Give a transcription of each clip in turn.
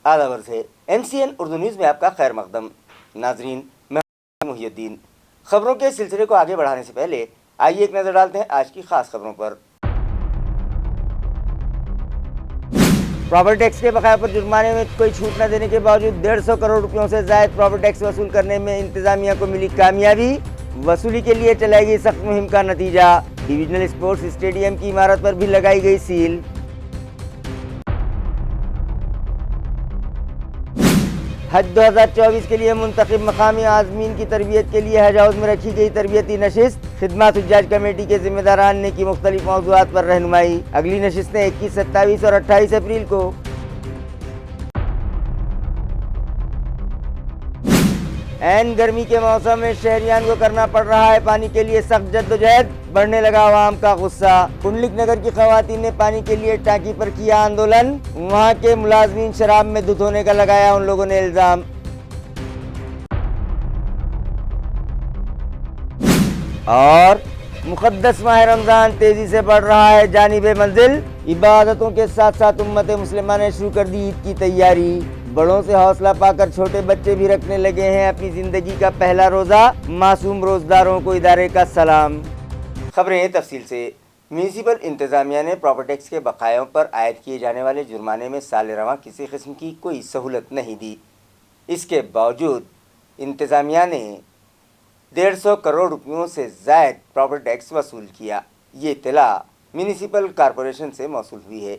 आदाबर से MCN Urdu news में आपका खैर मकदम। नाजरीन, मैं मुही उद्दीन। खबरों के सिलसिले को आगे बढ़ाने से पहले आइए एक नज़र डालते हैं आज की खास खबरों पर। प्रॉपर्टी टैक्स के बकाया पर जुर्माने में कोई छूट न देने के बावजूद 150 करोड़ रुपयों से ज़ायद प्रॉपर्टी टैक्स वसूल करने में इंतजामिया को मिली कामयाबी। वसूली के लिए चलाई गई सख्त मुहिम का नतीजा, डिविजनल स्पोर्ट्स स्टेडियम की इमारत पर भी लगाई गई सील। हज 2024 के लिए मुंतखब मकामी आज़मीन की तरबियत के लिए हज हाउस में रखी गई तरबियती नशिस्त। खिदमत हुज्जाज कमेटी के जिम्मेदारान ने की मुख्तलिफ मौज़ूआत पर रहनुमाई। अगली नशिस्तें 21, 27 और 28 अप्रैल को। ऐन गर्मी के मौसम में शहरियान को करना पड़ रहा है पानी के लिए सख्त जद्दोजहद, बढ़ने लगा आवाम का गुस्सा। कुंडलिक नगर की खवातीन ने पानी के लिए टांकी पर किया आंदोलन। वहां के मुलाजमीन शराब में धुत होने का लगाया उन लोगों ने इल्जाम। और मुक़द्दस माह रमज़ान तेजी से बढ़ रहा है जानिबे मंजिल। इबादतों के साथ साथ उम्मत मुस्लिमा ने शुरू कर दी ईद की तैयारी। बड़ों से हौसला पाकर छोटे बच्चे भी रखने लगे हैं अपनी जिंदगी का पहला रोज़ा। मासूम रोज़दारों को इदारे का सलाम। खबरें तफसील से। म्यूनिसिपल इंतज़ामिया ने प्रॉपर्टी टैक्स के बकायों पर आयद किए जाने वाले जुर्माने में साल रवां किसी किस्म की कोई सहूलत नहीं दी। इसके बावजूद इंतज़ामिया ने 150 करोड़ रुपयों से ज़ायद प्रॉपर्टी टैक्स वसूल किया। ये इत्तला म्यूनिसिपल कॉरपोरेशन से मौसूल हुई है।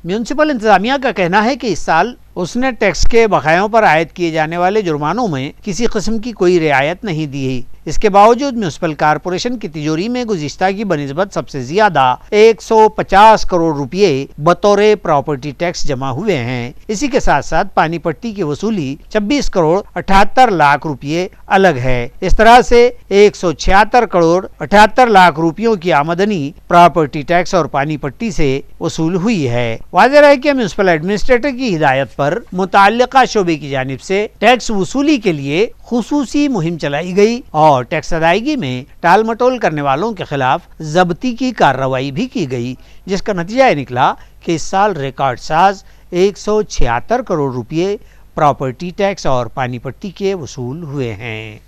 म्यूनिसिपल इंतजामिया का कहना है कि इस साल उसने टैक्स के बकायों पर आयद किए जाने वाले जुर्मानों में किसी किस्म की कोई रियायत नहीं दी है। इसके बावजूद म्यूनिसिपल कॉरपोरेशन की तिजोरी में गुज़िश्ता की बनिस्बत सबसे ज्यादा 150 करोड़ रुपये बतौर प्रॉपर्टी टैक्स जमा हुए हैं। इसी के साथ साथ पानी पट्टी की वसूली 26 करोड़ 78 लाख रुपये अलग है। इस तरह से 176 करोड़ 78 लाख रुपयों की आमदनी प्रॉपर्टी टैक्स और पानी पट्टी से वसूल हुई है। वाज़ेह है कि म्यूनिसिपल एडमिनिस्ट्रेटर की हिदायत पर मुताल्लिका शोबे की जानिब से टैक्स वसूली के लिए खुसूसी मुहिम चलाई गई और टैक्स अदायगी में टाल मटोल करने वालों के खिलाफ जब्ती की कार्रवाई भी की गई, जिसका नतीजा ये निकला कि इस साल रिकॉर्ड साज 176 करोड़ रुपये प्रॉपर्टी टैक्स और पानी पट्टी के वसूल हुए हैं।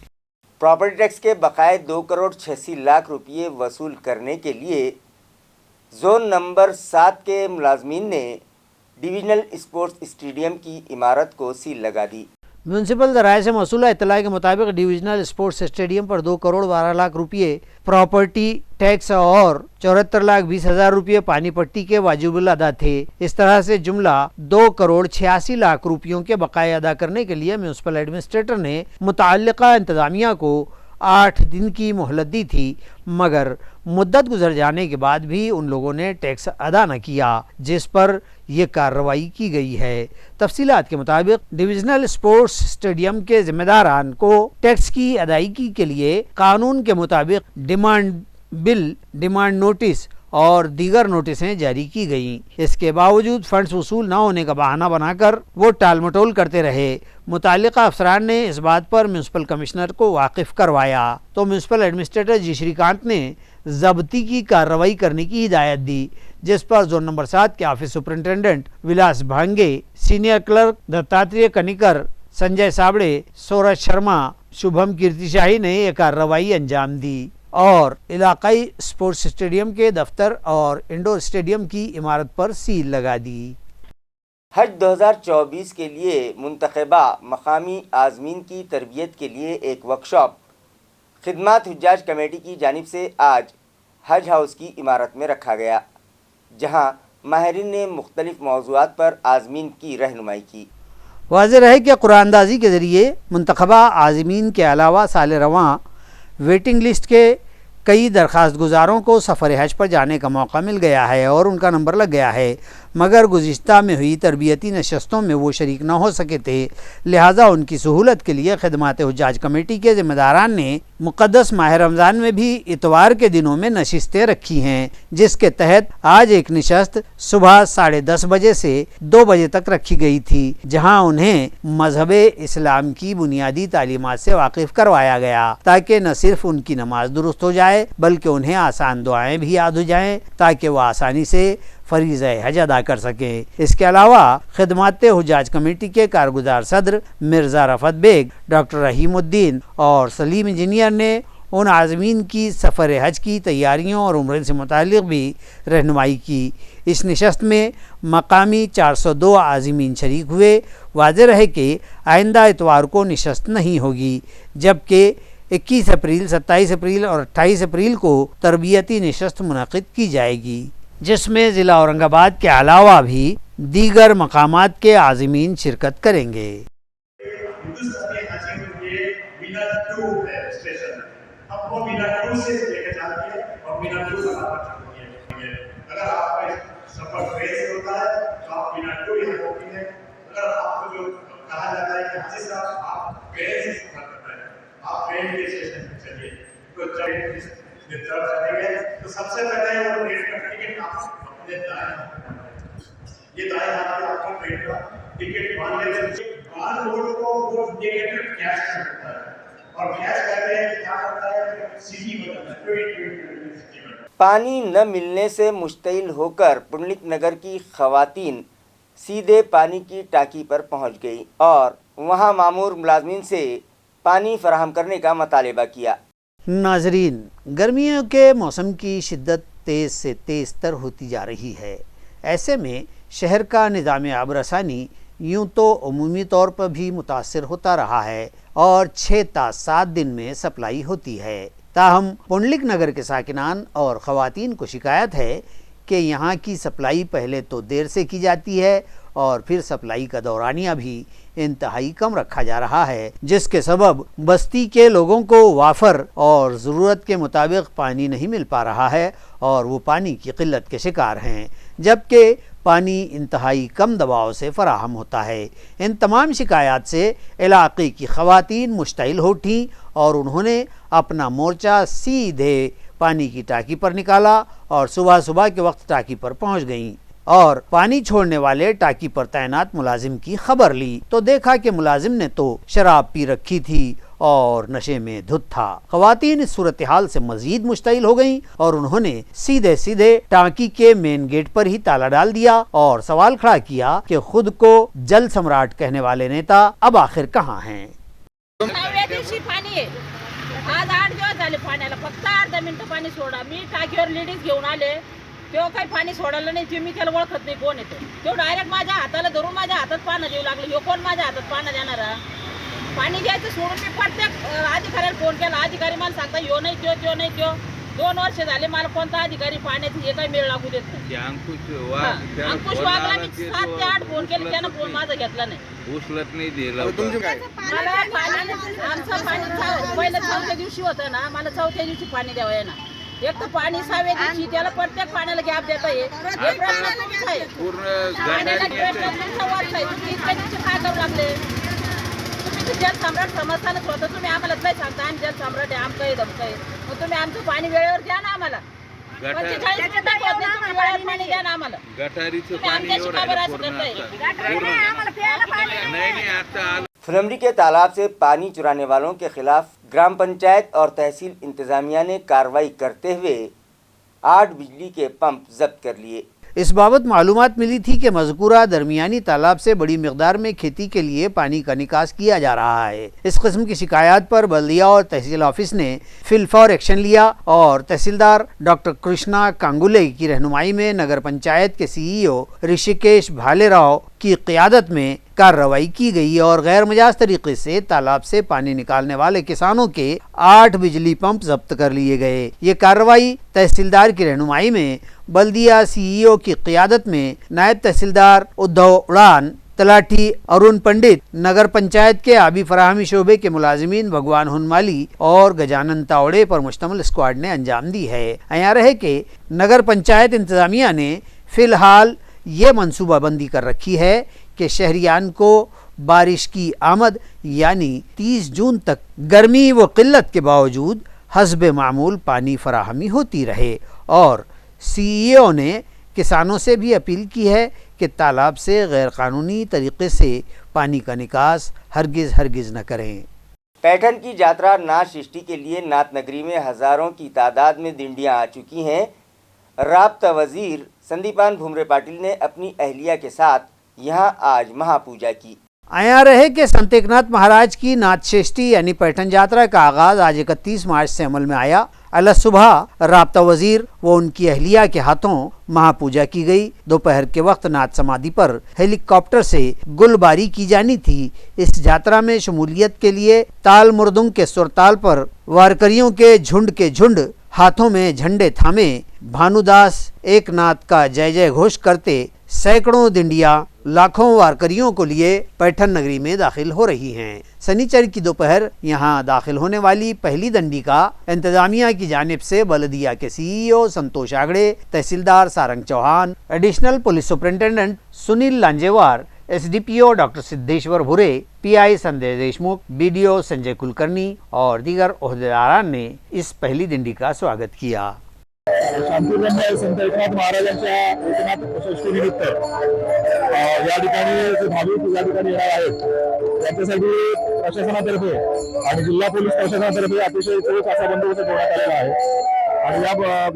प्रॉपर्टी टैक्स के बकाए 2 करोड़ 86 लाख रुपये वसूल करने के लिए जोन नंबर 7 के मुलाजमीन ने डिविजनल स्पोर्ट्स स्टेडियम की इमारत को सील लगा दी। म्यूनसिपल ज़राए से मौसूला इत्तला के मुताबिक डिविजनल स्पोर्ट्स स्टेडियम पर 2 करोड़ 12 लाख रुपये प्रॉपर्टी टैक्स और 74,20,000 रुपये पानी पट्टी के वाजिबुल अदा थे। इस तरह से जुमला 2 करोड़ 86 लाख रुपयों के बकाए अदा करने के लिए म्यूनसिपल एडमिनिस्ट्रेटर ने मुताल्लिका इंतजामिया को 8 दिन की मोहलत दी थी, मगर मुद्दत गुजर जाने के बाद भी उन लोगों ने टैक्स अदा न किया, जिस पर यह कार्रवाई की गई है। तफसीलात के मुताबिक डिविजनल स्पोर्ट्स स्टेडियम के जिम्मेदारान को टैक्स की अदायगी के लिए कानून के मुताबिक डिमांड बिल, डिमांड नोटिस और दीगर नोटिसें जारी की गईं। इसके बावजूद फंड्स वसूल न होने का बहाना बनाकर वो टाल मटोल करते रहे। मुताल्लिका अफसरान ने इस बात पर म्यूनिसिपल कमिश्नर को वाकिफ करवाया तो म्यूनिसिपल एडमिनिस्ट्रेटर जी श्रीकांत ने जब्ती की कार्रवाई करने की हिदायत दी, जिस पर जोन नंबर 7 के ऑफिस सुपरिंटेंडेंट विलास भांगे, सीनियर क्लर्क दत्तात्रेय कनिकर, संजय साबड़े, सौरज शर्मा, शुभम कीर्तिशाही ने यह कार्रवाई अंजाम दी और इलाकाई स्पोर्ट्स स्टेडियम के दफ्तर और इंडोर स्टेडियम की इमारत पर सील लगा दी। हज 2024 के लिए मुंतखबा मकामी आज़मीन की तरबियत के लिए एक वर्कशॉप खिदमत हुज्जाज कमेटी की जानिब से आज हज हाउस की इमारत में रखा गया, जहां माहिरीन ने मुख्तलिफ मौज़ूआत पर आज़मीन की रहनुमाई की। वाज़ेह है कि कुरानदाजी के ज़रिए मुंतखबा आज़मीन के अलावा साल रवां वेटिंग लिस्ट के कई दरख्वास्त गुजारों को सफ़र हज पर जाने का मौका मिल गया है और उनका नंबर लग गया है, मगर गुज़िश्ता में हुई तरबियती नशस्तों में वो शरीक न हो सके थे। लिहाजा उनकी सहूलत के लिए खिदमत हुज्जाज कमेटी के ज़िम्मेदारान ने मुक़द्दस माह रमज़ान में भी इतवार के दिनों में नशिस्तें रखी हैं, जिसके तहत आज एक नशस्त सुबह 10:30 बजे से 2 बजे तक रखी गई थी, जहाँ उन्हें मजहब इस्लाम की बुनियादी तालीमात से वाकिफ़ करवाया गया ताकि न सिर्फ उनकी नमाज दुरुस्त हो जाए बल्कि उन्हें आसान दुआएं भी याद हो जाएं, ताकि वह आसानी से फरीज़ हज अदा कर सकें। इसके अलावा खिदमत हुजाज कमेटी के कारगुजार सदर मिर्ज़ा रफ़त बेग, डॉक्टर रहीमुद्दीन और सलीम इंजीनियर ने उन आज़मीन की सफ़र हज की तैयारियों और उम्र से मुतालिक भी रहनुमाई की। इस नशस्त में मकामी 402 आज़मीन शरीक हुए। वाज़ेह रहे कि आइंदा इतवार को नशस्त नहीं होगी, जबकि 21 अप्रैल, 27 अप्रैल और 28 अप्रैल को तरबियती नशस्त मुनक़िद की जाएगी, जिसमें ज़िला औरंगाबाद के अलावा भी दीगर मकामात के आज़मीन शिरकत करेंगे। आपको बिना टू से लेकर जाती है और बिना टू बराबर चलती है। अगर आपका सफर ट्रेन से होता है तो आप बिना टू यहाँ होती है। अगर आपको जो कहा जाता है कि हाजी साहब आप ट्रेन से सफर करते हैं, आप ट्रेन के स्टेशन पर चलिए, तो जब चलेंगे तो सबसे पहले वो ट्रेन का टिकट आप अपने दाएं हाथ, ये दाएं हाथ में आपका ट्रेन का टिकट बांध ले। बार रोड को वो नेगेटिव कैश करता है और कैश करते हैं क्या करता है, सीधी बदलता है। पानी न मिलने से मुश्तिल होकर पुंडलिक नगर की खवातीन सीधे पानी की टांकी पर पहुंच गई और वहां मामूर मुलाजमीन से पानी फराहम करने का मुतालबा किया। नाजरीन, गर्मियों के मौसम की शिद्दत तेज़ से तेज़ तर होती जा रही है। ऐसे में शहर का निज़ाम आबरसानी यूँ तो अमूमी तौर पर भी मुतासर होता रहा है और 6 ta 7 दिन में सप्लाई होती है। ताहम पुंडलिक नगर के साकिनान और ख़वातीन को शिकायत है कि यहाँ की सप्लाई पहले तो देर से की जाती है और फिर सप्लाई का दौरानिया भी इंतहाई कम रखा जा रहा है, जिसके सबब बस्ती के लोगों को वाफर और ज़रूरत के मुताबिक पानी नहीं मिल पा रहा है और वो पानी की किल्लत के शिकार हैं, जबकि पानी इंतहाई कम दबाव से फराहम होता है। इन तमाम शिकायत से इलाक़े की ख़वातीन मुश्तिल उठीं और उन्होंने अपना मोर्चा सीधे पानी की टाँकी पर निकाला और सुबह सुबह के वक्त टाँकी पर पहुँच गईं और पानी छोड़ने वाले टाँकी पर तैनात मुलाजिम की खबर ली तो देखा कि मुलाजिम ने तो शराब पी रखी थी और नशे में धुत था। ख़वातीन इस सूरत हाल से मजीद मुश्तिल हो गईं और उन्होंने सीधे सीधे टाँकी के मेन गेट पर ही ताला डाल दिया और सवाल खड़ा किया कि खुद को जल सम्राट कहने वाले नेता अब आखिर कहाँ हैं। आज 8 दिवस झाले पाण्याला, फक्त अर्धा मिनिट पाणी सोडा। मी टाकीवर लेडीज घेऊन आले, तेव्हा काही पाणी सोडलं नाही, ते मी त्याला ओळखत नाही कोण येतो, तो डायरेक्ट माझ्या हाताला धरून माझ्या हातात पाणी देऊ लागले। ह्यो कोण माझ्या हातात पाणी देणारा? पाणी घ्यायचं सोडून मी प्रत्येक अधिकाऱ्याला फोन केला, अधिकारी मला सांगता ह्यो नाही त्यो नाही त्यो। 2 वर्ष झाले मला कोणता अधिकारी पाण्याची हे काही मेळ लागू देत नाही। अंकुश वाघला मी 7 ते 8 फोन केले, त्यानं फोन माझा घेतला नाही, उचलत नाही दिला। मला पाणी आमचं पाणी पहिलं 4थ्या दिवशी होतं ना, मला 4थ्या दिवशी पाणी द्यावं आहे ना। एक तर पाणी 6व्या दिवशी, त्याला प्रत्येक पाण्याला गॅप देता येईल, हे प्रश्न तुमचा आहे। पाण्याला प्रश्न तुमचा वाच आहे, तुम्ही इतक्या दिवशी काय करू लागले? तुम्ही जल सम्राट समजताना स्वतः तुम्ही आम्हाला काय सांगता आम्ही जल सम्राट आहे, आमचं आहे धमकं आहे, मग तुम्ही आमचं पाणी वेळेवर द्या ना आम्हाला। 45 मिनिटं तुम्ही वेळेवर पाणी द्या ना आम्हाला। गटारीचं तुम्ही आमच्याशी का बरं असं करताय? नाही आता फुलमरी के तालाब से पानी चुराने वालों के खिलाफ ग्राम पंचायत और तहसील इंतजामिया ने कार्रवाई करते हुए 8 बिजली के पंप जब्त कर लिए। इस बाबत मालूमात मिली थी कि मज़कूरा दरमियानी तालाब से बड़ी मिक़दार में खेती के लिए पानी का निकास किया जा रहा है। इस किस्म की शिकायत पर बल्दिया और तहसील ऑफिस ने फिलफौर एक्शन लिया और तहसीलदार डॉक्टर कृष्णा कांगुले की रहनुमाई में नगर पंचायत के CEO ऋषिकेश भालेराव की क़ियादत में कार्रवाई की गई और गैर मजाज तरीके से तालाब से पानी निकालने वाले किसानों के 8 बिजली पंप जब्त कर लिए गए। ये कार्रवाई तहसीलदार की रहनुमाई में बल्दिया CEO की क़ियादत में नायब तहसीलदार उद्धव उड़ान, तलाठी अरुण पंडित, नगर पंचायत के आबी फराहमी शोबे के मुलाजिमीन भगवान हुनमाली और गजानन तावड़े पर मुश्तमिल स्क्वाड ने अंजाम दी है। यहाँ रहे कि नगर पंचायत इंतजामिया ने फ़िलहाल ये मनसूबाबंदी कर रखी है कि शहरियान को बारिश की आमद यानी 30 जून तक गर्मी व किल्लत के बावजूद हस्ब मामूल पानी फराहमी होती रहे और CEO ने किसानों से भी अपील की है कि तालाब से गैर कानूनी तरीके से पानी का निकास हरगिज़ न करें। पैठन की यात्रा नाथ सृष्टि के लिए नाथ नगरी में हज़ारों की तादाद में दिंडियां आ चुकी हैं। राब्ता वज़ीर संदीपान भुमरे पाटिल ने अपनी अहलिया के साथ यहाँ आज महापूजा की। आया रहे कि संत एकनाथ महाराज की नाथषष्ठी यानी पैठण यात्रा का आगाज आज 31 मार्च से अमल में आया। अल सुबह राब्ता वजीर व उनकी अहलिया के हाथों महापूजा की गई। दोपहर के वक्त नाथ समाधि पर हेलीकॉप्टर से गुलबारी की जानी थी। इस यात्रा में शमूलियत के लिए ताल मुर्दुंग के सुरताल पर वारकरियों के झुंड हाथों में झंडे थामे भानुदास एक नाथ का जय जय घोष करते सैकड़ों दिंडिया लाखों वारकरियों को लिए पैठण नगरी में दाखिल हो रही हैं। शनिचर की दोपहर यहां दाखिल होने वाली पहली दंडी का इंतजामिया की जानिब से बल्दिया के सीईओ संतोष आगड़े, तहसीलदार Sarang Chauhan, additional police superintendent Sunil Lanjewar, SDPO doctor Siddheshwar Bhure, PI Sanjay Deshmukh, BDO Sanjay Kulkarni और दीगर ओहदेदारान ने इस पहली दिंडी का स्वागत किया। शांतिवन संत एकनाथ महाराजांच्या एकनाथ षष्टीनिमित्त या ठिकाणी जे भाविक या ठिकाणी येणार आहेत त्यांच्यासाठी प्रशासनातर्फे आणि जिल्हा पोलीस प्रशासनातर्फे अतिशय चोख असा बंदोबस्त ठेवण्यात आलेला आहे। आणि या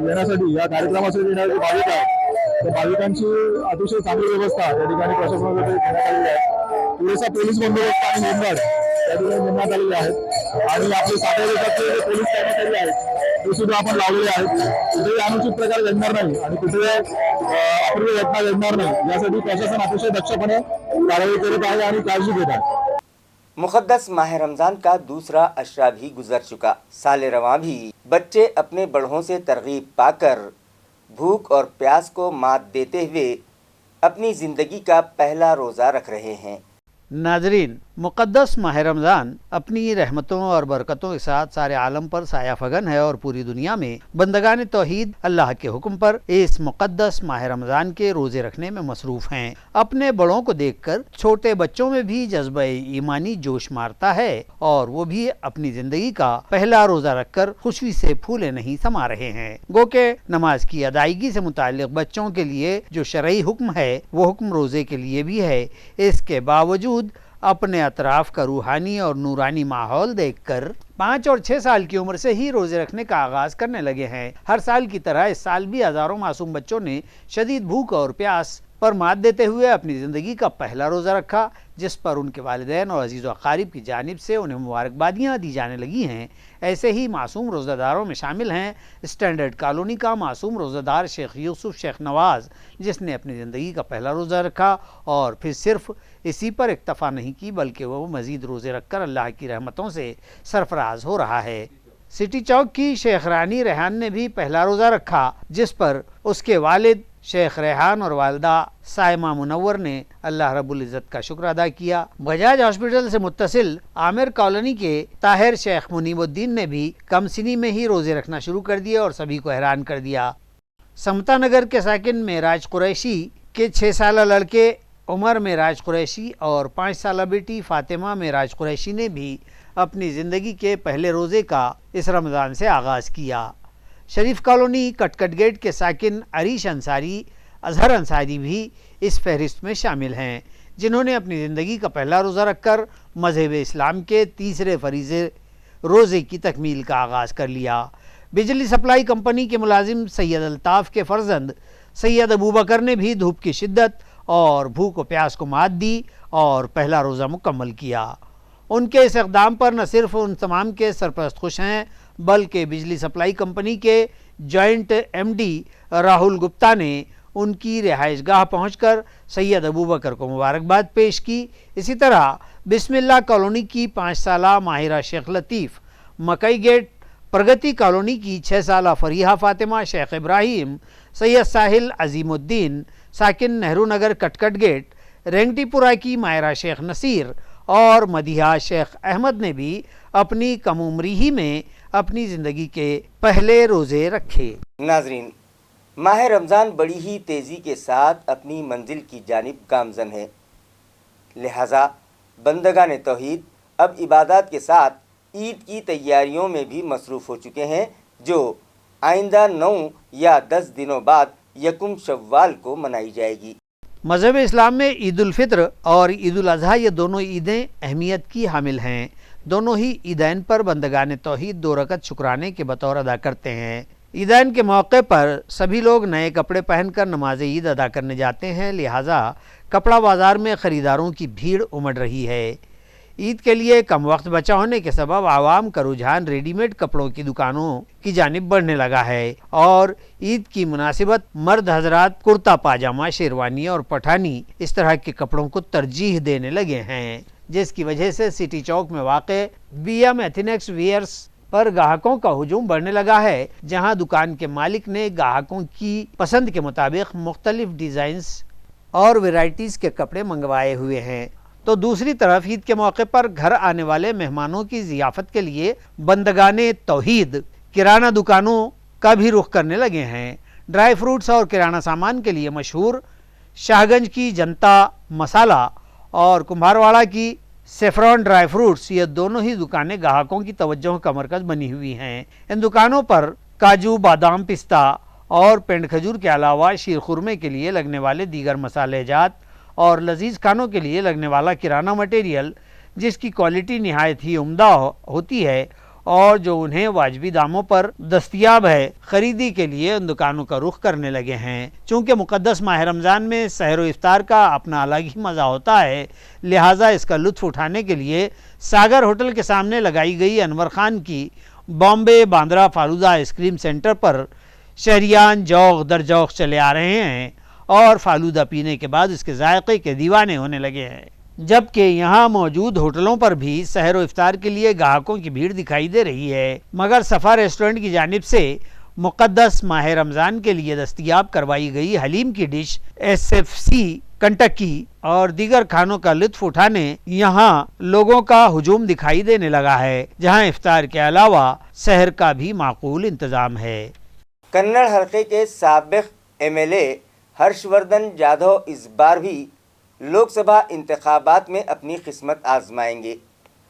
येण्यासाठी या कार्यक्रमासाठी येणारे जे भाविक आहेत त्या भाविकांची अतिशय चांगली व्यवस्था या ठिकाणी प्रशासनातर्फे करण्यात आलेली आहे। पुरेसा पोलीस बंदोबस्त आणि होमगार्ड या ठिकाणी नेमण्यात आलेले आहेत आणि आपले साठे देशातले जे पोलीस कर्मचारी आहेत ते सुद्धा आपण लावलेले आहेत। कुठेही अनुचित प्रकार घडणार नाही आणि कुठे अपूर्व घटना घडणार नाही यासाठी प्रशासन अतिशय दक्षपणे कारवाई करत आहे आणि काळजी घेत आहे। मुक़द्दस माह रमज़ान का दूसरा अशरा भी गुजर चुका। साल रवां भी बच्चे अपने बड़ों से तरगीब पाकर भूख और प्यास को मात देते हुए अपनी ज़िंदगी का पहला रोज़ा रख रहे हैं। नाजरीन, मुक़द्दस माह रमज़ान अपनी रहमतों और बरकतों के साथ सारे आलम पर साया फगन है और पूरी दुनिया में बंदगान तौहीद अल्लाह के हुक्म पर इस मुक़द्दस माह रमज़ान के रोज़े रखने में मसरूफ़ हैं। अपने बड़ों को देखकर छोटे बच्चों में भी जज्बा ईमानी जोश मारता है और वो भी अपनी ज़िंदगी का पहला रोज़ा रखकर खुशी से फूले नहीं समा रहे हैं। गो के नमाज की अदायगी से मुताल्लिक़ बच्चों के लिए जो शरई हुक्म है वो हुक्म रोज़े के लिए भी है। इसके बावजूद अपने अतराफ का रूहानी और नूरानी माहौल देखकर 5 और 6 साल की उम्र से ही रोजे रखने का आगाज करने लगे हैं। हर साल की तरह इस साल भी हजारों मासूम बच्चों ने शदीद भूख और प्यास पर मात देते हुए अपनी ज़िंदगी का पहला रोज़ा रखा, जिस पर उनके वालिदैन और अजीज़ व अक़ारिब की जानिब से उन्हें मुबारकबादियाँ दी जाने लगी हैं। ऐसे ही मासूम रोज़ादारों में शामिल हैं स्टैंडर्ड कॉलोनी का मासूम रोज़ादार शेख यूसुफ शेख नवाज़, जिसने अपनी ज़िंदगी का पहला रोज़ा रखा और फिर सिर्फ इसी पर इक्तफ़ा नहीं की बल्कि वह मज़ीद रोज़े रखकर अल्लाह की रहमतों से सरफराज हो रहा है। सिटी चौक की शेख रानी रेहान ने भी पहला रोज़ा रखा, जिस पर उसके वालिद शेख रेहान और वालदा साइमा मुनव्वर ने अल्लाह रब्बुल इज़्ज़त का शुक्र अदा किया। बजाज हॉस्पिटल से मुत्तसिल आमिर कॉलोनी के ताहिर शेख मुनीबुद्दीन ने भी कम सिनी में ही रोज़े रखना शुरू कर दिए और सभी को हैरान कर दिया। समता नगर के साकिन मेराज कुरैशी के 6 साल लड़के उमर मेराज कुरैशी और 5 साल बेटी फातिमा मेराज कुरैशी ने भी अपनी ज़िंदगी के पहले रोज़े का इस रमज़ान से आगाज़ किया। शरीफ कॉलोनी कटकट गेट के साकिन अरीश अंसारी, अजहर अंसारी भी इस फहरिस्त में शामिल हैं, जिन्होंने अपनी ज़िंदगी का पहला रोज़ा रखकर मज़हब इस्लाम के तीसरे फरीज़े रोज़े की तकमील का आगाज़ कर लिया। बिजली सप्लाई कंपनी के मुलाजिम सैयद अल्ताफ़ के फ़र्जंद सैयद अबू बकर ने भी धूप की शिद्दत और भूख व प्यास को मात दी और पहला रोज़ा मुकम्मल किया। उनके इस इक़दाम पर न सिर्फ उन तमाम के सरपरस्त खुश हैं बल्कि बिजली सप्लाई कंपनी के जॉइंट एमडी राहुल गुप्ता ने उनकी रिहाइशगाह पहुंचकर सैयद अबू बकर को मुबारकबाद पेश की। इसी तरह बिस्मिल्लाह कॉलोनी की 5 साला माहिरा शेख लतीफ़, मकई गेट प्रगति कॉलोनी की 6 साला फरीहा फातिमा शेख इब्राहिम, सैयद साहिल अजीमुद्दीन साकिन नेहरू नगर कटकट गेट, रेंगटीपुरा की मायरा शेख नसीर और मदिहा शेख अहमद ने भी अपनी कम उम्री ही में अपनी ज़िंदगी के पहले रोज़े रखे। नाजरीन, माह रमज़ान बड़ी ही तेज़ी के साथ अपनी मंजिल की जानिब गामज़न है, लिहाजा बंदगान तौहीद अब इबादत के साथ ईद की तैयारियों में भी मसरूफ़ हो चुके हैं, जो आइंदा 9 या 10 दिनों बाद यकुम शव्वाल को मनाई जाएगी। मज़हब इस्लाम में ईद उल फित्र और ईद उल अज़हा ये दोनों ईदें अहमियत की हामिल हैं। दोनों ही ईदैन पर बंदगान तौहीद 2 रकत शुक्राने के बतौर अदा करते हैं। ईदैन के मौके पर सभी लोग नए कपड़े पहनकर नमाज ईद अदा करने जाते हैं, लिहाजा कपड़ा बाज़ार में ख़रीदारों की भीड़ उमड़ रही है। ईद के लिए कम वक्त बचा होने के सबब आवाम का रुझान रेडीमेड कपड़ों की दुकानों की जानिब बढ़ने लगा है और ईद की मुनासिबत मर्द हजरात कुर्ता पाजामा, शेरवानी और पठानी इस तरह के कपड़ों को तरजीह देने लगे हैं, जिसकी वजह से सिटी चौक में वाक़े BM एथनिक्स वियर्स पर ग्राहकों का हुजूम बढ़ने लगा है, जहां दुकान के मालिक ने ग्राहकों की पसंद के मुताबिक मुख्तलिफ डिज़ाइंस और वैरायटीज़ के कपड़े मंगवाए हुए हैं। तो दूसरी तरफ ईद के मौके पर घर आने वाले मेहमानों की ज़ियाफ़त के लिए बंदगाने तौहीद किराना दुकानों का भी रुख करने लगे हैं। ड्राई फ्रूट्स और किराना सामान के लिए मशहूर शाहगंज की जनता मसाला और कुम्हारवाड़ा की सेफ्रॉन ड्राई फ्रूट्स, ये दोनों ही दुकानें ग्राहकों की तवज्जो का मरकज़ बनी हुई हैं। इन दुकानों पर काजू, बादाम, पिस्ता और पेंड खजूर के अलावा शीर खुरमे के लिए लगने वाले दीगर मसालेजात और लजीज खानों के लिए लगने वाला किराना मटेरियल, जिसकी क्वालिटी नहायत ही उम्दा होती है और जो उन्हें वाजबी दामों पर दस्तयाब है, ख़रीदी के लिए उन दुकानों का रुख करने लगे हैं। चूँकि मुक़द्दस माह रमज़ान में सहर व इफ्तार का अपना अलग ही मज़ा होता है, लिहाजा इसका लुत्फ़ उठाने के लिए सागर होटल के सामने लगाई गई अनवर खान की बॉम्बे बांद्रा फालूदा आइसक्रीम सेंटर पर शहरियान जौक दर जौक चले आ रहे हैं और फालूदा पीने के बाद इसके जायके के दीवाने होने लगे हैं। जबकि यहाँ मौजूद होटलों पर भी सहर व इफ्तार के लिए ग्राहकों की भीड़ दिखाई दे रही है, मगर सफ़ा रेस्टोरेंट की जानिब से मुक़द्दस माह रमज़ान के लिए दस्तयाब करवाई गई हलीम की डिश, SFC, कंटकी और दीगर खानों का लुत्फ़ उठाने यहाँ लोगों का हुजूम दिखाई देने लगा है, जहाँ इफ्तार के अलावा सहर का भी माकूल इंतज़ाम है। कन्नड़ हल्के के साबिक़ MLA हर्षवर्धन जाधव इस बार भी लोकसभा इंतखाबात में अपनी किस्मत आजमाएंगे,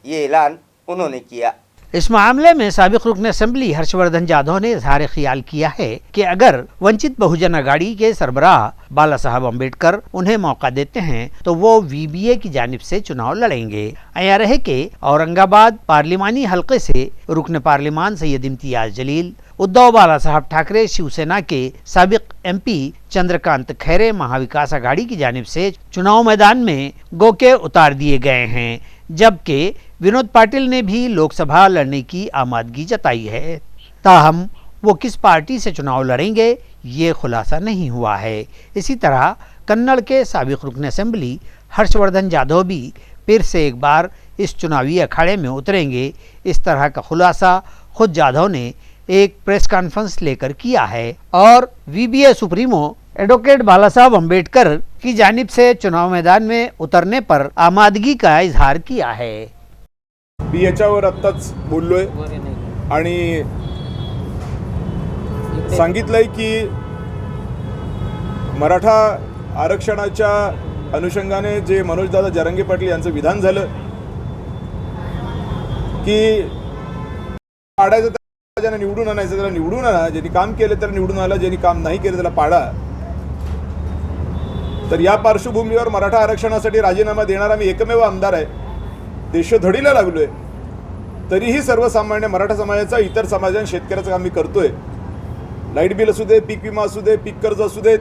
ये ऐलान उन्होंने किया। इस मामले में साबिक़ रुकन असेंबली हर्षवर्धन जाधव ने इज़हार ख्याल किया है कि अगर वंचित बहुजन अघाड़ी के सरबराह बाला साहब अम्बेडकर उन्हें मौका देते हैं तो वो VBA की जानिब से चुनाव लड़ेंगे। आया रहे कि औरंगाबाद पार्लिमानी हल्के से रुकन पार्लिमान सैयद इम्तियाज जलील, उद्धव बाला साहब ठाकरे शिवसेना के साबिक़ MP चंद्रकांत खैरे महाविकास अघाड़ी की जानिब से चुनाव मैदान में गोके उतार दिए गए हैं, जबकि विनोद पाटिल ने भी लोकसभा लड़ने की आमादगी जताई है। ताहम वो किस पार्टी से चुनाव लड़ेंगे ये खुलासा नहीं हुआ है। इसी तरह कन्नड़ के साबिक़ रुकन असेंबली हर्षवर्धन जाधव भी फिर से एक बार इस चुनावी अखाड़े में उतरेंगे। इस तरह का खुलासा खुद जाधव ने एक प्रेस कॉन्फ्रेंस लेकर किया है और VBA सुप्रीमो एडवोकेट बाला साहब अम्बेडकर की जानिब से चुनाव मैदान में उतरने पर आमादगी का इजहार किया है। मी याच्यावर आत्ताच बोललोय आणि सांगितलंय की मराठा आरक्षणाच्या अनुषंगाने जे मनोजदादा जरांगे पाटील यांचं विधान झालं की पाडायचं ज्यांना निवडून आणायचं त्याला निवडून आणा, ज्यांनी काम केलं त्याला निवडून आला, ज्यांनी काम नाही केलं त्याला पाडा। तर या पार्श्वभूमीवर मराठा आरक्षणासाठी राजीनामा देणारा मी एकमेव आमदार आहे, देशोधडीला लागलोय। तरीही सर्वसामान्य मराठा समाजाचा इतर समाजां शेतकऱ्याचं काम मी करतोय। लाईट बिल असू दे, पीक विमा असू दे, पीक कर्ज असू देत,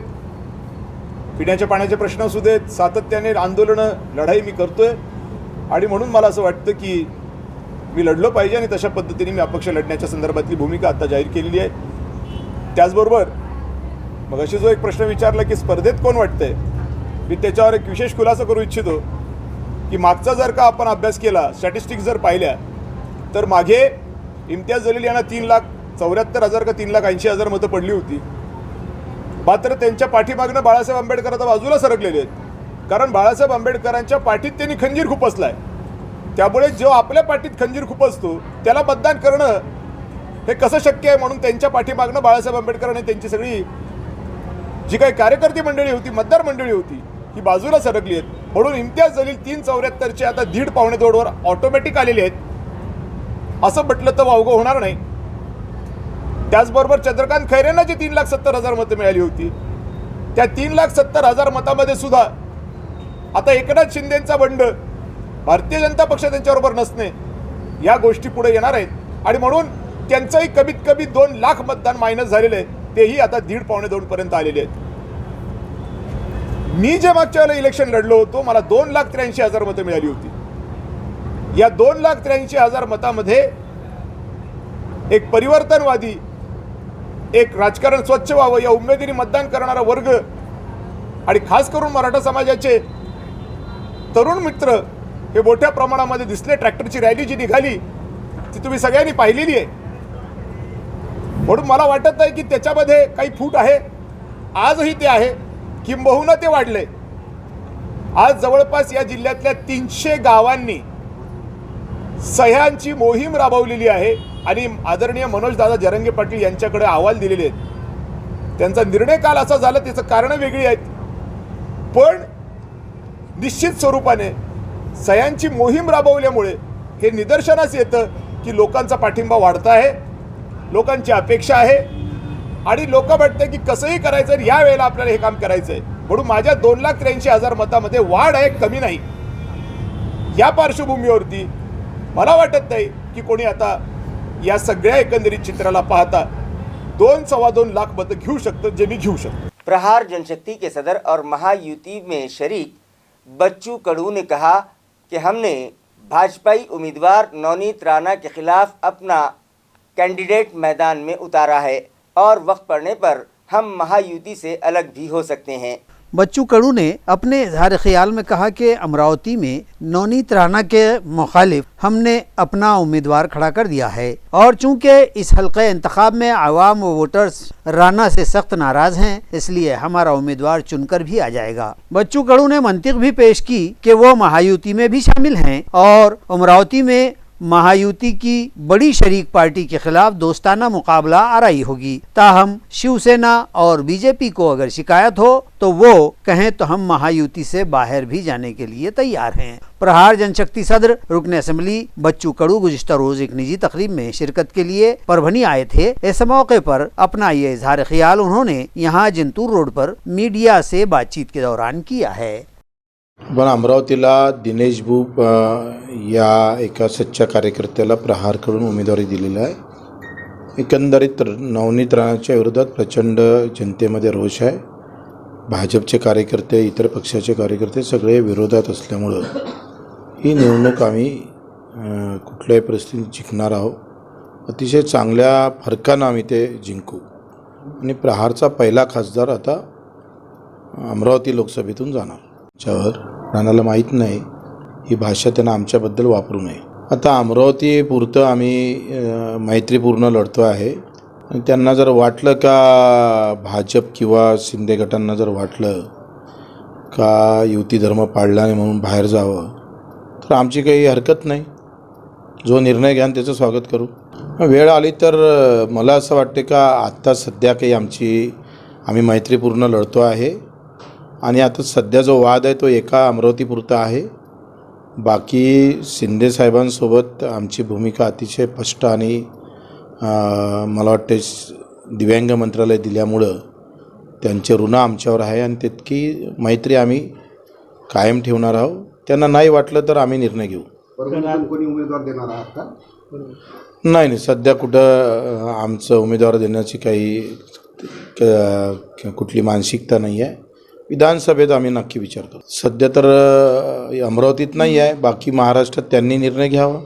पिण्याच्या पाण्याचे प्रश्न असू देत, सातत्याने आंदोलनं लढाई मी करतोय आणि म्हणून मला असं वाटतं की मी लढलो पाहिजे आणि तशा पद्धतीने मी अपक्ष लढण्याच्या संदर्भातली भूमिका आता जाहीर केलेली आहे। त्याचबरोबर मग अशी जो एक प्रश्न विचारला की स्पर्धेत कोण वाटतंय, मी त्याच्यावर एक विशेष खुलासा करू इच्छितो की मागचा जर का आपण अभ्यास केला, स्टॅटिस्टिक्स जर पाहिल्या तर मागे इम्तियाज जलील यांना 3,74,000 का 3,80,000 मतं पडली होती। मात्र त्यांच्या पाठीमागनं बाळासाहेब आंबेडकर आता बाजूला सरकलेले आहेत, कारण बाळासाहेब आंबेडकरांच्या पाठीत त्यांनी खंजीर खुपसलाय। त्यामुळे जो आपल्या पाठीत खंजीर खुपसतो त्याला मतदान करणं हे कसं शक्य आहे, म्हणून त्यांच्या पाठीमागनं बाळासाहेब आंबेडकरांनी त्यांची सगळी जी काही कार्यकर्ती मंडळी होती, मतदार मंडळी होती, ही बाजूला सरकली आहेत। म्हणून इम्तियाज जलील 3,74,चे आता 1.5-1.25 ऑटोमॅटिक आलेले आहेत असं म्हटलं तर वावगं होणार नाही। त्याचबरोबर चंद्रकांत खैरेंना जी 3,70,000 मतं मिळाली होती, त्या 3,70,000 मतामध्ये सुद्धा आता एकनाथ शिंदेंचा बंड, भारतीय जनता पक्ष त्यांच्याबरोबर नसणे, या गोष्टी पुढे येणार आहेत। आणि म्हणून त्यांचंही कमीत कमी 2 लाख मतदान मायनस झालेलं आहे, तेही आता 1.5-2 पर्यंत आलेले आहेत. मी जे मागच्या वेळेला इलेक्शन लढलो होतो, मला 2,83,000 मतं मिळाली होती. या 2,83,000 मतामध्ये एक परिवर्तनवादी, एक राजकारण स्वच्छ व्हावं या उमेदीने मतदान करणारा वर्ग आणि खास करून मराठा समाजाचे तरुण मित्र हे मोठ्या प्रमाणामध्ये दिसले. ट्रॅक्टरची रॅली जी निघाली ती तुम्ही सगळ्यांनी पाहिलेली आहे. म्हणून मला वाटत नाही की त्याच्यामध्ये काही फूट आहे. आजही ते आहे, किंबहुना ते वाढले. आज जवळपास या जिल्ह्यातल्या 300 गावांनी सह्यांची मोहीम राबवलेली आहे आणि आदरणीय मनोजदादा जरंगे पाटील यांच्याकडे अहवाल दिलेले आहेत. त्यांचा निर्णय काल असा झाला, त्याचं कारणं वेगळी आहेत, पण निश्चित स्वरूपाने सह्यांची मोहीम राबवल्यामुळे हे निदर्शनास येतं की लोकांचा पाठिंबा वाढता आहे, लोकांची अपेक्षा आहे आणि लोक वाटतं की कसंही करायचं आणि या वेळेला आपल्याला हे काम करायचं आहे. म्हणून माझ्या 2,83,000 मतामध्ये वाढ आहे, कमी नाही. या पार्श्वभूमीवरती मला वाटत नाही की कोणी आता या सगळ्या एकंदरीत चित्राला पाहता 2-2.25 लाख मतं घेऊ शकतं, जे मी घेऊ शकतो. प्रहार जनशक्ति के सदर और महायुति में शरीक बच्चू कडू ने कहा कि हमने भाजपाई उम्मीदवार नवनीत राणा के खिलाफ अपना कैंडिडेट मैदान में उतारा है और वक्त पड़ने पर हम महायुति से अलग भी हो सकते हैं. बच्चू कडू ने अपने इजहार ख्याल में कहा कि अमरावती में नवनीत राणा के मुखालिफ हमने अपना उम्मीदवार खड़ा कर दिया है और चूंकि इस हल्के इंतखाब में आवाम व वोटर्स राणा से सख्त नाराज हैं, इसलिए हमारा उम्मीदवार चुनकर भी आ जाएगा. बच्चू कडू ने मंतिक भी पेश की कि वो महायुति में भी शामिल हैं और अमरावती में महायुति की बड़ी शरीक पार्टी के खिलाफ दोस्ताना मुकाबला आराई होगी. ताहम शिवसेना और बीजेपी को अगर शिकायत हो तो वो कहें तो हम महायुति से बाहर भी जाने के लिए तैयार हैं. प्रहार जनशक्ति सदर रुकन असेंबली बच्चू कडू गुज़िश्ता रोज एक निजी तकरीब में शिरकत के लिए परभनी आए थे. इस मौके पर अपना ये इजहार ख्याल उन्होंने यहाँ जिंतूर रोड पर मीडिया से बातचीत के दौरान किया है. पण अमरावतीला दिनेश भूप या एका सच्च्या कार्यकर्त्याला प्रहारकडून उमेदवारी दिलेला आहे. एकंदरीत नवनीत राणाच्या विरोधात प्रचंड जनतेमध्ये रोष आहे. भाजपचे कार्यकर्ते, इतर पक्षाचे कार्यकर्ते सगळे विरोधात असल्यामुळं ही निवडणूक आम्ही कुठल्याही परिस्थितीत जिंकणार आहोत. अतिशय चांगल्या फरकानं आम्ही ते जिंकू आणि प्रहारचा पहिला खासदार आता अमरावती लोकसभेतून जाणार. त्याच्यावर राणाला माहीत नाही, ही भाषा त्यांना आमच्याबद्दल वापरू नये. आता अमरावती पुरतं आम्ही मैत्रीपूर्ण लढतो आहे आणि त्यांना जर वाटलं का भाजप किंवा शिंदे गटांना जर वाटलं का युती धर्म पाळला नाही म्हणून बाहेर जावं तर आमची काही हरकत नाही. जो निर्णय घ्याल त्याचं स्वागत करू. वेळ आली तर मला असं वाटते का आत्ता सध्या काही आम्ही मैत्रीपूर्ण लढतो आहे आणि आता सध्या जो वाद आहे तो एका अमरावतीपुरता आहे. बाकी शिंदे साहेबांसोबत आमची भूमिका अतिशय स्पष्ट आणि मला वाटते दिव्यांग मंत्रालय दिल्यामुळं त्यांचे ऋण आमच्यावर आहे आणि तितकी मैत्री आम्ही कायम ठेवणार आहोत. त्यांना नाही वाटलं तर आम्ही निर्णय घेऊ. कोणी उमेदवार देणार आहात का? नाही, सध्या कुठं आमचं उमेदवार देण्याची काही कुठली मानसिकता नाही आहे. विधानसभेत आम्ही नक्की विचार करू. सध्या तर अमरावतीत नाही आहे, बाकी महाराष्ट्रात त्यांनी निर्णय घ्यावा.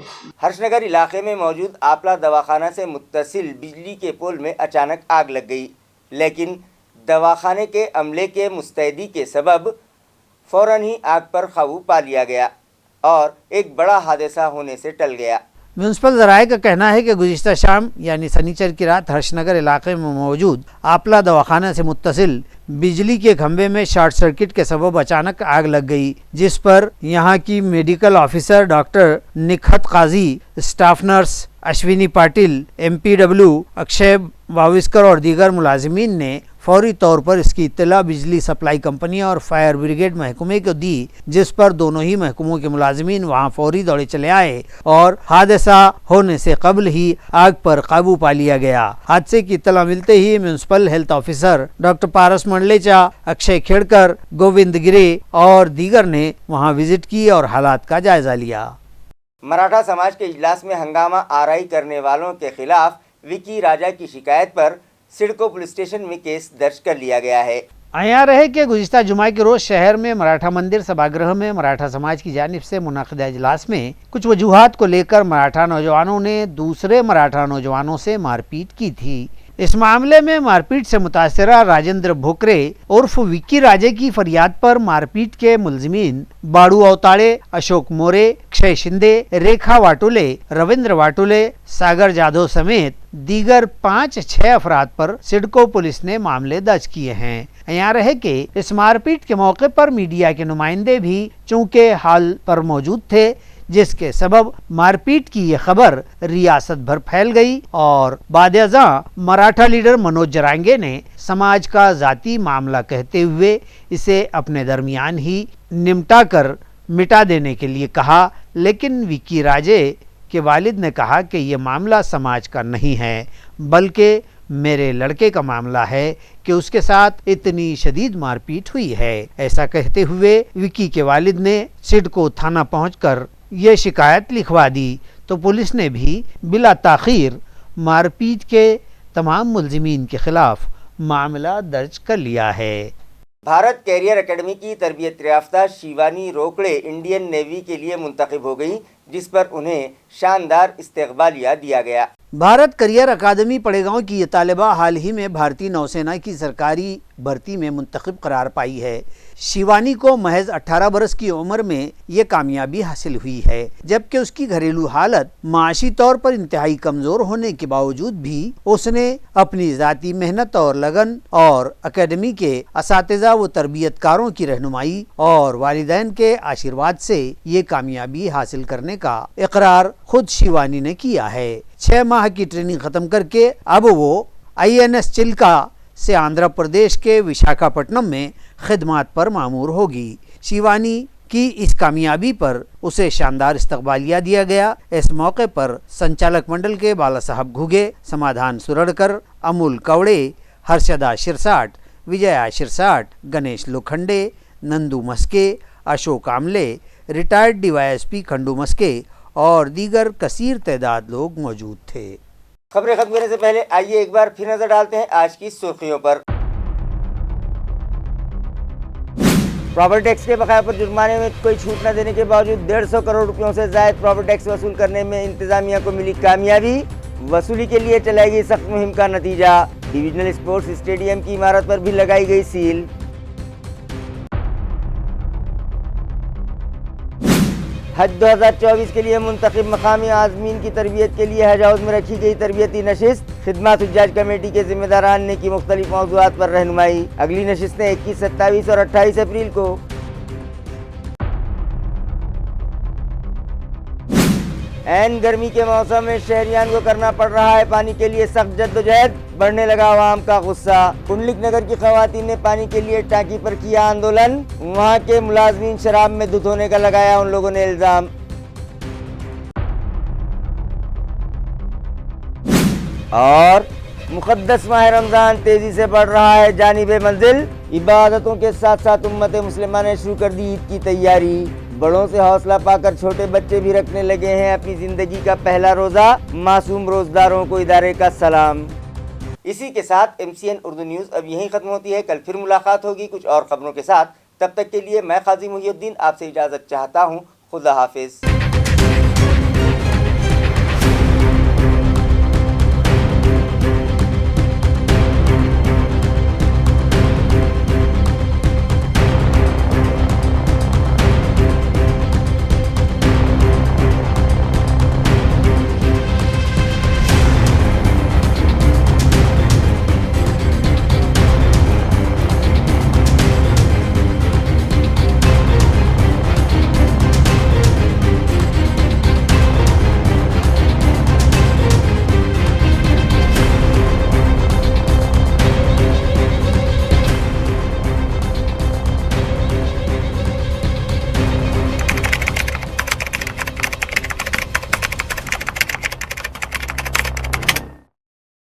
हर्षनगर इलाके में मौजूद आपला दवाखाना से मुत्तसिल बिजली के पोल में अचानक आग लग गई, लेकिन दवाखाने के अमले के मुस्तैदी के सबब फौरन ही आग पर काबू पा लिया गया और एक बड़ा हादसा होने से टल गया. म्यूनसिपल ज़राए का कहना है कि गुज़िश्ता शाम यानी शनिचर की रात हर्षनगर इलाके में मौजूद आपला दवाखाना से मुत्तसिल बिजली के खंभे में शॉर्ट सर्किट के सबब अचानक आग लग गई, जिस पर यहाँ की medical officer doctor Nikhat Kazi, staff nurse Ashwini Patil, MPW Akshay Waviskar और दीगर मुलाजिमीन ने फौरी तौर पर इसकी इत्तला बिजली सप्लाई कंपनी और फायर ब्रिगेड महकमे को दी, जिस पर दोनों ही महकमों के मुलाजिमीन वहां फौरी दौड़े चले आए और हादसा होने से कबल ही आग पर काबू पा लिया गया. हादसे की इत्तला मिलते ही म्यूनसिपल हेल्थ ऑफिसर डॉक्टर पारस मंडलेचा, अक्षय खेड़कर, गोविंद गिरे और दीगर ने वहां विजिट की और हालात का जायजा लिया. मराठा समाज के इजलास में हंगामा आराई करने वालों के खिलाफ विकी राजा की शिकायत पर सिडको पुलिस स्टेशन में केस दर्ज कर लिया गया है। आया रहे कि गुज़िश्ता जुमा के रोज़ शहर में मराठा मंदिर सभागृह में मराठा समाज की जानिब से मुनाकिदा इजलास में कुछ वजूहात को लेकर मराठा नौजवानों ने दूसरे मराठा नौजवानों से मारपीट की थी। इस मामले में मारपीट से मुतासरा राजेंद्र भोकरे उर्फ विक्की राजे की फरियाद पर मारपीट के मुलजिमीन बाड़ू अवताड़े, अशोक मोरे, क्षय शिंदे, रेखा वाटुले, रविंद्र वाटुले, सागर जाधव समेत दीगर 5-6 अफराद पर सिडको पुलिस ने मामले दर्ज किए हैं। यहाँ रहे कि इस मारपीट के मौके पर मीडिया के नुमाइंदे भी चूंकि हाल पर मौजूद थे, जिसके सबब मारपीट की ये खबर रियासत भर फैल गई और बाद-ए-अज़ां मराठा लीडर मनोज जरांगे ने समाज का जाती मामला कहते हुए इसे अपने दरमियान ही निपटा कर मिटा देने के लिए कहा। लेकिन विक्की राजे के वालिद ने कहा कि ये मामला समाज का नहीं है, बल्कि मेरे लड़के का मामला है कि उसके साथ इतनी शदीद मारपीट हुई है। ऐसा कहते हुए विक्की के वालिद ने सिडको थाना पहुंचकर ये शिकायत लिखवा दी, तो पुलिस ने भी बिला ताखीर मारपीट के तमाम मुलजिमीन के खिलाफ मामला दर्ज कर लिया है। भारत कैरियर एकेडमी की तरबियत याफ्ता शिवानी रोकड़े इंडियन नेवी के लिए मुंतखब हो गई, जिस पर उन्हें शानदार इस्तकबालिया दिया गया। भारत करियर अकादमी पड़ेगांव की ये तालिबा हाल ही में भारतीय नौसेना की सरकारी भर्ती में मुंतखब करार पाई है। शिवानी को महज 18 बरस की उम्र में ये कामयाबी हासिल हुई है, जबकि उसकी घरेलू हालत माशी तौर पर इंतहाई कमज़ोर होने के बावजूद भी उसने अपनी ज़ाती मेहनत और लगन और अकेडमी के असातिज़ा व तरबियतकारों की रहनुमाई और वालिदैन के आशीर्वाद से ये कामयाबी हासिल करने का इकरार खुद शिवानी ने किया है। 6 माह की ट्रेनिंग खत्म करके अब वो INS चिल्का से आंध्र प्रदेश के विशाखापट्टनम में खिदमत पर मामूर होगी। शिवानी की इस कामयाबी पर उसे शानदार इस्तकबालिया दिया गया। इस मौके पर संचालक मंडल के बाला साहब घुगे, समाधान सुरड़कर, अमूल कवड़े, हर्षदा शिरसाट, विजया शिरसाट, गणेश लोखंडे, नंदू मस्के, अशोक आमले, रिटायर्ड DYSP खंडू मस्के और दीगर कसीर तादाद लोग मौजूद थे। खबरें खत्म करने से पहले आइए एक बार फिर नजर डालते हैं आज की सुर्खियों पर। प्रॉपर्टी टैक्स के बकाया पर जुर्माने में कोई छूट न देने के बावजूद 150 करोड़ रुपयों से जायद प्रॉपर्टी टैक्स वसूल करने में इंतजामिया को मिली कामयाबी। वसूली के लिए चलाई गई सख्त मुहिम का नतीजा, डिविजनल स्पोर्ट्स स्टेडियम की इमारत पर भी लगाई गई सील। हज 2024 के लिए मुंतखब मकामी आज़मीन की तरबियत के लिए हज हाउस में रखी गई तरबियती नशिस्त। खिदमत हुज्जाज कमेटी के जिम्मेदारान ने की मुख्तलिफ मौज़ूआत पर रहनुमाई। अगली नशिस्तें 21, 27 और 28 अप्रैल को। ऐन गर्मी के मौसम में शहरियान को करना पड़ रहा है पानी के लिए सख्त जद्दोजहद, बढ़ने लगा आवाम का गुस्सा। कुंडलिक नगर की खवातीन ने पानी के लिए टांकी पर किया आंदोलन। वहां के मुलाजमीन शराब में धुत होने का लगाया उन लोगों ने इल्जाम। और मुक़द्दस माह रमज़ान तेजी से बढ़ रहा है जानिबे मंजिल। इबादतों के साथ साथ उम्मत मुस्लिमा ने शुरू कर दी ईद की तैयारी। बड़ों से हौसला पाकर छोटे बच्चे भी रखने लगे हैं अपनी जिंदगी का पहला रोजा। मासूम रोजदारों को इदारे का सलाम। इसी के साथ MCN उर्दू न्यूज़ अब यहीं खत्म होती है। कल फिर मुलाकात होगी कुछ और खबरों के साथ। तब तक के लिए मैं काजी मुहिउद्दीन आपसे इजाज़त चाहता हूँ। खुदा हाफिज।